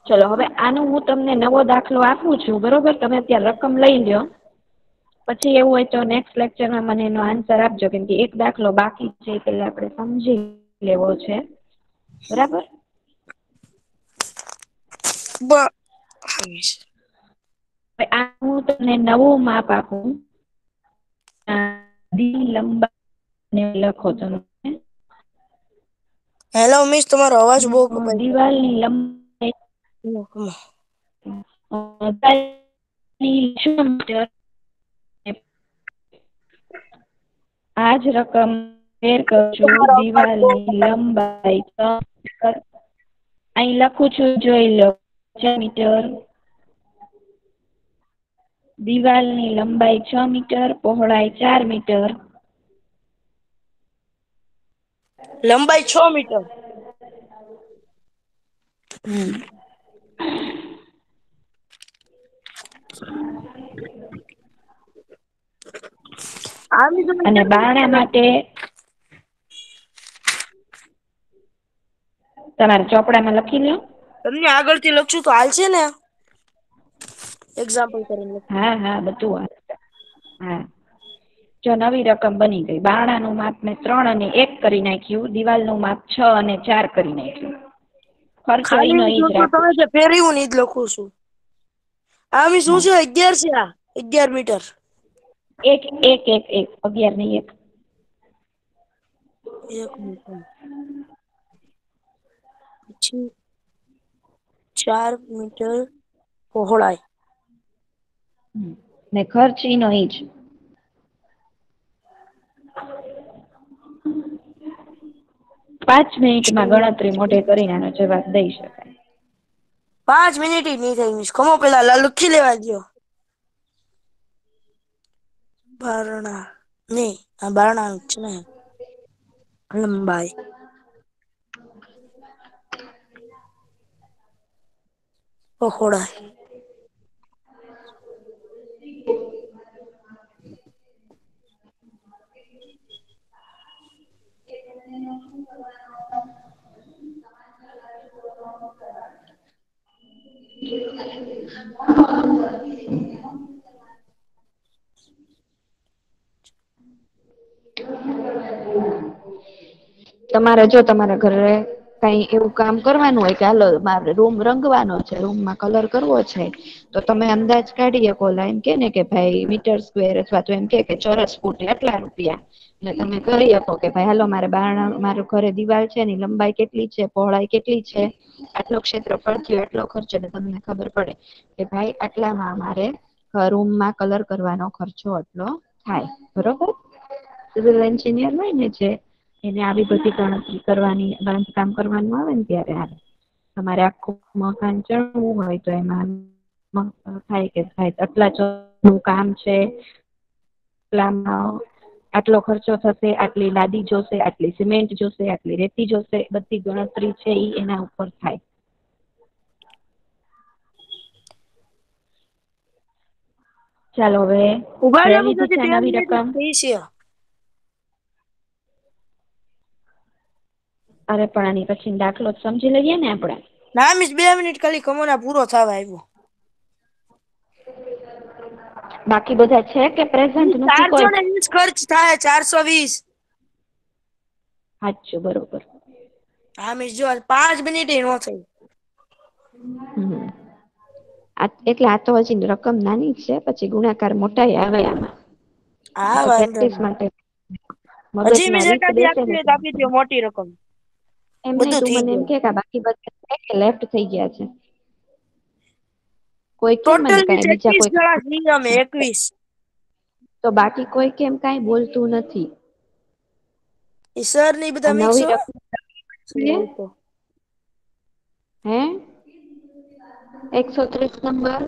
S2: ચલો હવે આનું હું તમને નવો દાખલો આપું છું બરોબર. તમે અત્યારે રકમ લઈ લ્યો પછી એવું હોય તો નેક્સ્ટ લેક્ચરમાં મને એનો આન્સર આપજો કેમ કે એક દાખલો બાકી છે પેલા આપણે સમજી લેવો છે બરાબર. આ હું તમને નવું માપ આપું લંબાઈ લખો તમે
S3: હેલો મિસ તમારો અવાજ બહુ કપાય છે.
S2: દિવાલની લંબાઈ આજ રકમ શેર કરશું દિવાલની લંબાઈ અહીં લખું છું જોઈ લો મીટર દિવાલની લંબાઈ 6 મીટર પહોળાઈ 4 મીટર
S3: લંબાઈ 6 મીટર
S2: અને બારણા માટે તમારે ચોપડામાં લખી લો.
S3: તમને આગળથી લખશું તો હાલશે ને એક્ઝામ્પલ કરીને
S2: હા હા બધું હા જો નવી રકમ બની ગઈ બારણાનું માપ મેં 3 અને 1 કરી નાખ્યું દિવાલનું માપ 6 અને 4 કરી નાખ્યું ખર્ચો
S3: ખાલી
S2: ઈનો ઈ જ
S3: લખું તમે
S2: રાખું
S3: જે ફેરવ્યું ને ઈ જ લખું છું. આ મી શું
S2: હા
S3: છે 11 છે આ 11 મીટર
S2: 11 ની 1
S3: 1 મીટર પછી 4 મીટર પહોળાઈ
S2: ને ખર્ચ ઈનો ઈ જ. 5 મિનિટમાં ગણતરી મોઢે કરીને આનો જવાબ દઈ શકાય.
S3: 5 મિનિટ ય નહીં થઈ. ખમો પેલા લખી લેવા દ્યો. બારણા નહીં, આ બારણાનું જ છે ને. લંબાઈ પહોળાઈ
S2: તમારે જો તમારા ઘરે કઈ એવું કામ કરવાનું હોય કે હાલો મારે રૂમ રંગવાનો છે, રૂમમાં કલર કરવો છે, તો તમે અંદાજ કાઢી શકો. એમ કે ને કે ભાઈ મીટર સ્ક્વેર અથવા તો એમ કે ચોરસ ફૂટ એટલા રૂપિયા. એટલે તમે કરી શકો કે ભાઈ હાલો મારે બારણા મારું ઘરે દિવાલ છે એની લંબાઈ કેટલી છે, પહોળાઈ કેટલી છે, આટલો ક્ષેત્રફળ થયો, એટલો ખર્ચો. એટલે તમને ખબર પડે કે ભાઈ આટલામાં મારે રૂમમાં કલર કરવાનો ખર્ચો આટલો થાય. બરોબર. સિવિલ એન્જિનિયર હોય ને જે એને આવી બધી ગણતરી કરવાની, બાંધકામ કરવાનું આવે ને ત્યારે આવે. તમારે આખું મકાન ચણવું હોય તો એમાં થાય કે ભાઈ આટલા ચોરસનું કામ છે, એટલામાં આટલો ખર્ચો થશે, આટલી લાદી જોશે, આટલી સિમેન્ટ જોશે, આટલી રેતી જોશે, બધી ગણતરી છે ઈ એના ઉપર થાય. ચાલો હવે
S3: ઉભા
S2: લઈ
S3: રહ્યો
S2: લીધી
S3: તો
S2: છે
S3: 2
S2: નવી
S3: મિનિટ
S2: રકમ.
S3: થઈ છે.
S2: અરે પણ આની પછી દાખલો સમજી લઈએ ને આપણે.
S3: ના મિસ 2 મિનિટ ખાલી કમોના પૂરો થવા આવ્યો.
S2: બાકી બધા છે કે પ્રેઝન્ટ નથી કોઈ?
S3: 420 ખર્ચ થાય. 420.
S2: સાચું, બરોબર.
S3: હા મિસ જો 5 મિનિટ ય નો થઈ.
S2: એટલે આ તો હજી રકમ નાની જ છે, પછી ગુણાકાર મોટાય આવે આમાં.
S3: હા
S2: તો
S3: વાંધો
S2: પ્રેક્ટિસ
S3: નહીં.
S2: માટે
S3: હજી
S2: મગજમાં
S3: મિસ
S2: રીત
S3: એકાદી
S2: બેસે ને.
S3: આપવી હોય તો આપી દો મોટી રકમ.
S2: એમ નહી,
S3: બધું
S2: તું
S3: થઈ
S2: મને એમ
S3: જાય.
S2: કે બાકી બધા લેફ્ટ થઈ ગયા છે. કોઈ કે મને
S3: ટોટલ મિસ
S2: કઈ બીજા
S3: 21
S2: કોઈ,
S3: જણા છીએ અમે. 21.
S2: તો બાકી કોઈ કેમ કઈ બોલતું નથી.
S3: એ સર ને ઈ
S2: આ
S3: બધા મિક્સ
S2: નવી
S3: હોય.
S2: રકમ હે 130 નંબર,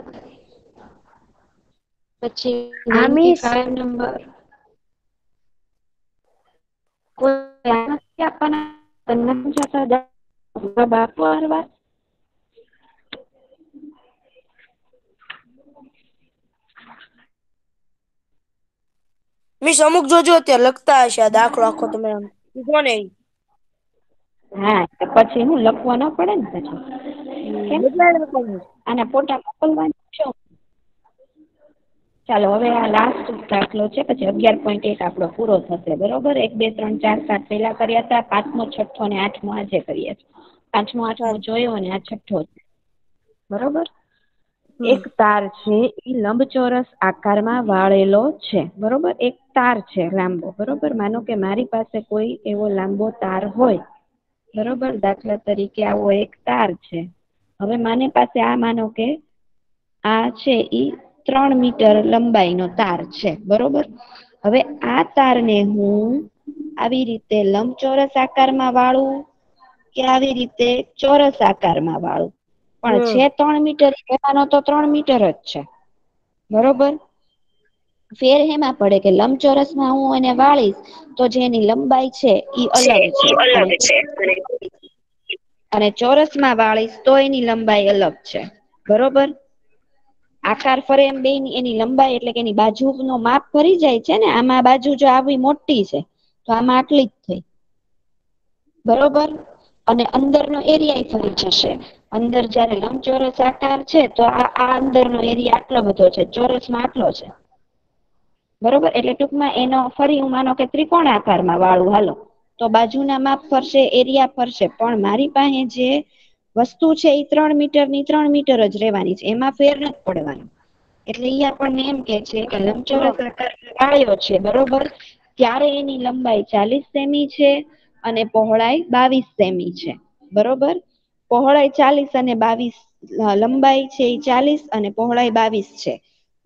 S2: પછી
S1: હા મિસ
S2: 95 નંબર. કોઈ નથી આપવાના બાપુ હારવા.
S3: મિસ અમુક જોજો અત્યારે લખતા હશે આ દાખલો આખો તમે કીધો ને ઈ.
S2: હા પછી હું લખવા ના પડે ને પછી. કેમ
S3: બદલાય રકમ.
S2: આના ફોટા મોકલવાના છો? ચાલો હવે આ લાસ્ટ દાખલો છે, પછી 11.1 આપણો પૂરો થશે. બરોબર. 1 2 3 4 5 પેલા કર્યા હતા. 5મો 6થો અને 8મો આજે કરીએ છીએ. 5મો 8મો જોયો અને આ 6થો છે. બરોબર. એક તાર છે ઈ લંબચોરસ આકારમાં વાળેલો છે. બરોબર. એક તાર છે લાંબો. બરોબર. માનો કે મારી પાસે કોઈ એવો લાંબો તાર હોય. બરોબર. દાખલા તરીકે આવો એક તાર છે. હવે મારી પાસે આ માનો કે આ છે ઈ 3 મીટર લંબાઈનો તાર છે. બરોબર. હવે આ તારને હું આવી રીતે લંબચોરસ આકારમાં વાળું કે આવી રીતે ચોરસ આકારમાં વાળું, પણ છે 3 મીટર, એમાંનો તો 3 મીટર જ છે. બરોબર. ફેર હેમાં પડે કે લંબચોરસમાં હું એને વાળીશ તો જે એની લંબાઈ છે ઈ અલગ છે, અને ચોરસમાં વાળીશ તો એની લંબાઈ અલગ છે. બરોબર. આકાર ફરે એમ બે એની લંબાઈ એટલે કે એની બાજુનો માપ ફરી જાય છે ને. આમાં બાજુ જો આવી મોટી છે તો આમાં આટલી જ થઈ. બરોબર. અને અંદરનો એરિયા ફરી જશે. અંદર જયારે લંબચોરસ આકાર છે તો આ અંદરનો એરિયા આટલો બધો છે, ચોરસમાં આટલો છે. બરોબર. એટલે ટૂંકમાં એનો ફરી હું માનો કે ત્રિકોણ આકારમાં વાળું હાલો, તો બાજુના માપ ફરશે, એરિયા ફરશે, પણ મારી પાસે જે વસ્તુ છે એ 3 મીટરની 3 મીટર જ રહેવાની છે, એમાં ફેર નથી પડવાનો. એટલે ઈ આપણને એમ કે છે કે લંબચોરસ આકાર વાળ્યો છે. બરોબર. ત્યારે એની લંબાઈ 40 સેમી છે અને પહોળાઈ 22 સેમી છે. બરોબર. પહોળાઈ 40 અને 22, લંબાઈ છે એ 40 અને પહોળાઈ 22 છે.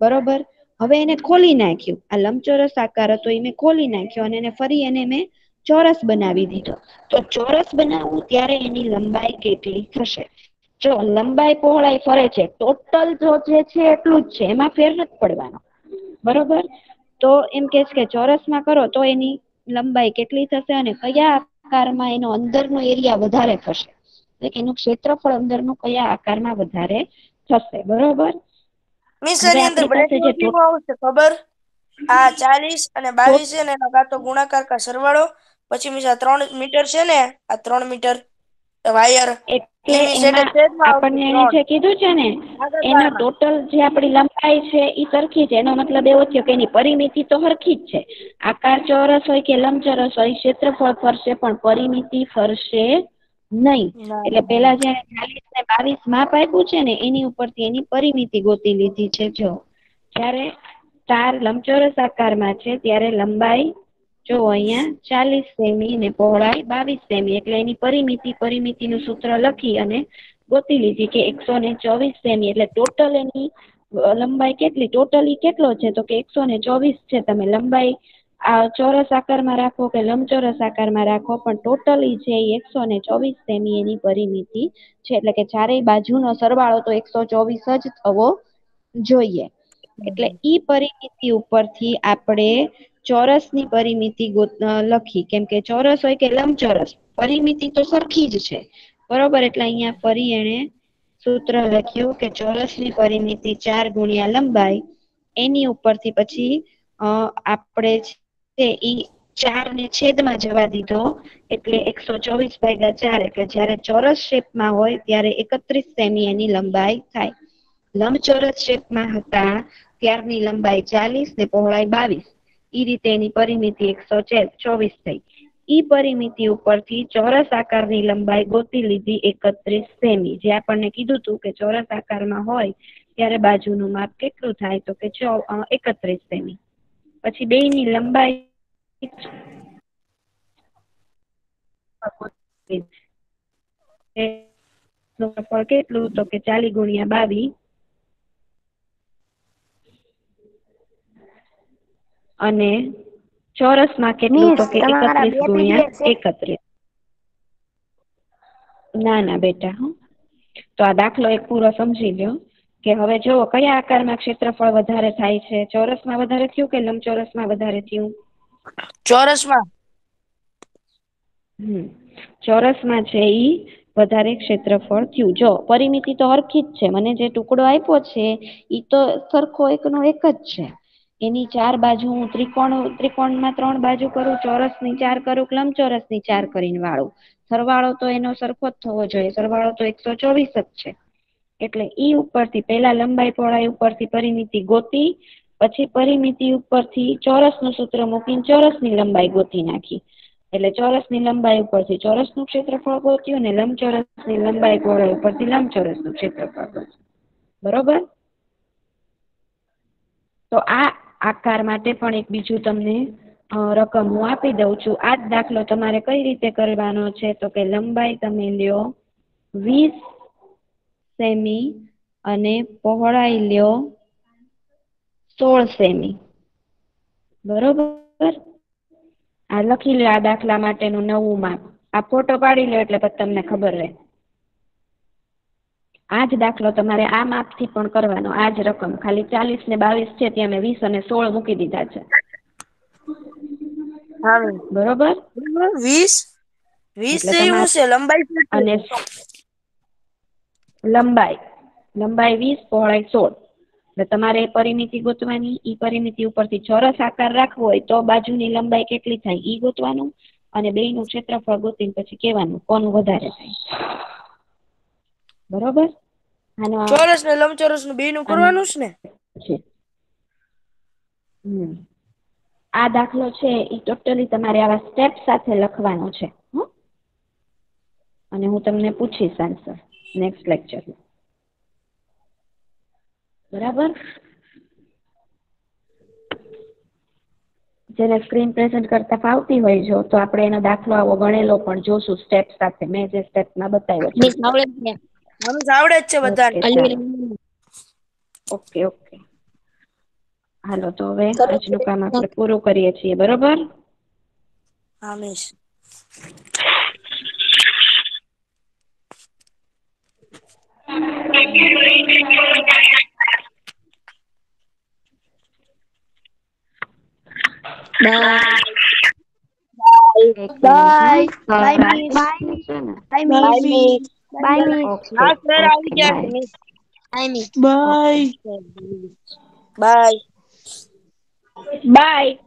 S2: બરોબર. હવે એને ખોલી નાખ્યું, આ લંબચોરસ આકાર હતો એ મેં ખોલી નાખ્યો અને એને ફરી એને મેં ચોરસ બનાવી દીધો. તો ચોરસ બનાવવું ત્યારે એની લંબાઈ કેટલી થશે? જો લંબાઈ પહોળાઈ ફરે છે, ટોટલ જો જે છે એટલું જ છે, એમાં ફેર નથી પડવાનો. બરોબર. તો એમ કે છે કે ચોરસમાં કરો તો એની લંબાઈ કેટલી થશે અને કયા આકારમાં એનો અંદરનો એરિયા વધારે થશે, એટલે કે એનું ક્ષેત્રફળ અંદરનું કયા આકારમાં વધારે થશે. બરોબર.
S3: મિસ
S2: હવે
S3: એની અંદર
S2: આપણી પાસે જે
S3: બ્રેકેટ કેવું આવશે ખબર? આ 40 અને 22 છે ને એનો કાં તો ગુણાકાર કા સરવાળો, પછી મિસ આ 3 મીટર છે ને, આ 3 મીટર વાયર
S2: એટલે
S3: ઈ મિસ એટલે
S2: એમાં
S3: છેદમાં આવશે
S2: આપણને એને
S3: 3
S2: જે કીધું છે ને એનો
S3: ભાગાકારમાં.
S2: ટોટલ જે આપણી લંબાઈ છે એ સરખી છે, એનો મતલબ એવો થયો કે એની પરિમિતિ તો સરખી જ છે. આકાર ચોરસ હોય કે લંબચોરસ હોય ક્ષેત્રફળ ફરશે પણ પરિમિતિ ફરશે નહીં.
S3: ના
S2: એટલે પેલા જયારે 40 ને 22 માપ આપ્યું છે ને એની ઉપરથી એની પરિમિતિ ગોતી લીધી છે. જો જ્યારે તાર લંબચોરસ આકારમાં છે ત્યારે લંબાઈ જો અહીંયા 40 સેમી ને પહોળાઈ 22 સેમી, એટલે એની પરિમિતિનું સૂત્ર લખી અને ગોતી લીધી કે 124 સેમી, એટલે ટોટલ એની લંબાઈ કેટલી, ટોટલી કેટલો છે તો કે 124 છે. તમે લંબાઈ આ ચોરસ આકારમાં રાખો કે લંબચોરસ આકારમાં રાખો પણ ટોટલી છે એ 124 સેમી એની પરિમિતિ છે. એટલે કે ચારેય બાજુનો સરવાળો તો 124 જ થવો જોઈએ. એટલે ઈ પરિમિતિ ઉપરથી આપણે ચોરસની પરિમિતિ લખી, કેમ કે ચોરસ હોય કે લંબચોરસ પરિમિતિ તો સરખી જ છે. બરોબર. એટલે અહીંયા ફરી એને સૂત્ર લખ્યું કે ચોરસની પરિમિતિ 4 ગુણ્યા લંબાઈ, એની ઉપરથી પછી આપણે છે ઈ 4 ને છેદમાં જવા દીધો એટલે 124/4, એટલે જયારે ચોરસ શેપમાં હોય ત્યારે 31 સેમી એની લંબાઈ થાય. લંબચોરસ શેપમાં હતા ત્યારની લંબાઈ 40 ને પહોળાઈ 22, ઈ રીતે એની પરિમિતિ 124 થઈ. ઈ પરિમિતિ ઉપરથી ચોરસ આકારની લંબાઈ ગોતી લીધી 31 સેમી. જે આપણને કીધું હતું કે ચોરસ આકારમાં હોય ત્યારે બાજુનું માપ કેટલું થાય તો કે 31 સેમી. પછી બેયની લંબાઈ કેટલું તો કે 40 ગુણ્યા 22 અને ચોરસમાં કેટલું તો કે 31 ગુણ્યા 31. ના બેટા, તો આ દાખલો એક પૂરો સમજી લ્યો કે હવે જો કયા આકારમાં ક્ષેત્રફળ વધારે થાય છે, ચોરસમાં વધારે થયું કે લંબચોરસમાં વધારે થયું?
S3: ચોરસમાં.
S2: ચોરસમાં છે ઈ વધારે ક્ષેત્રફળ થયું. જો પરિમિતિ તો હરખી જ છે, મને જે ટુકડો આપ્યો છે ઈ તો સરખો એકનો એક જ છે. એની 4 બાજુ હું ત્રિકોણમાં 3 બાજુ કરું, ચોરસની 4 કરું, લંબચોરસની 4 કરીને વાળું. સરવાળો તો એનો સરખો જ થવો જોઈએ, સરવાળો તો 124 જ છે. એટલે ઈ ઉપરથી પેલા લંબાઈ પહોળાઈ ઉપરથી પરિમિતિ ગોતી, પછી પરિમિતિ ઉપરથી ચોરસનું સૂત્ર મૂકીને ચોરસની લંબાઈ ગોતી નાખી. એટલે ચોરસની લંબાઈ ઉપરથી ચોરસનું ક્ષેત્રફળ ગોત્યું અને લંબચોરસની લંબાઈ પહોળાઈ ઉપરથી લંબચોરસનું ક્ષેત્રફળ ગોત્યું. બરોબર. તો આ આકાર માટે પણ એક બીજું તમને રકમ હું આપી દઉં છું. આ જ દાખલો તમારે કઈ રીતે કરવાનો છે તો કે લંબાઈ તમે લ્યો 20 સેમી અને પહોળાઈ લ્યો 16 સેમી. બરોબર. આ લખી લો આ દાખલા માટેનું નવું માપ. આ ફોટો પાડી લો એટલે પછી તમને ખબર રહે. આ જ દાખલો તમારે આ માપથી પણ કરવાનો, આ જ રકમ. ખાલી 40 ને 22 છે ત્યાં મેં 20 અને 16 મૂકી દીધા છે. બરોબર.
S3: 20
S2: એટલે
S3: એવું
S2: તમારે
S3: છે, લંબાઈ
S2: અને લંબાઈ 20 પહોળાઈ 16. એટલે તમારે પરિમિતિ ગોતવાની. ઈ પરિમિતિ ઉપરથી ચોરસ આકાર રાખવો હોય તો બાજુની લંબાઈ કેટલી થાય ઈ ગોતવાનું અને બેયનું ક્ષેત્રફળ ગોતીને પછી કહેવાનું કોનું વધારે થાય. બરોબર.
S3: ચોરસ ને લંબચોરસ નું બેયનું કરવાનું છે ને.
S2: આ દાખલો છે એ ટોટલી તમારે આવા સ્ટેપ સાથે લખવાનો છે. અને હું તમને પૂછીશ આન્સર નેક્સ્ટ લેક્ચરમાં. બરાબર. જેને સ્ક્રીન પ્રેઝન્ટ કરતા ફાવતી હોય જો તો આપણે એનો દાખલો આવો ગણેલો પણ જોશું સ્ટેપ સાથે. મેં જે સ્ટેપમાં બતાવ્યો છે.
S3: આવડે જ છે બધાને.
S2: ઓકે. હાલો તો હવે
S1: કરો.
S2: આજનું કામ આપણે પૂરું કરીએ છીએ, બરોબર?
S3: હા મિસ.
S1: બાય
S2: એક મિનિટ
S1: બાય
S2: હા
S1: બાય
S2: સર
S1: મિસ
S2: રાખવાનું છે ને?
S1: Bye
S4: bye
S1: miss
S4: miss.
S1: Bye miss
S2: okay
S3: હા સર
S2: ઓકે
S3: આવી ગયા છે
S2: bye
S3: miss.
S1: Bye miss
S2: okay
S4: bye
S3: bye.
S4: By.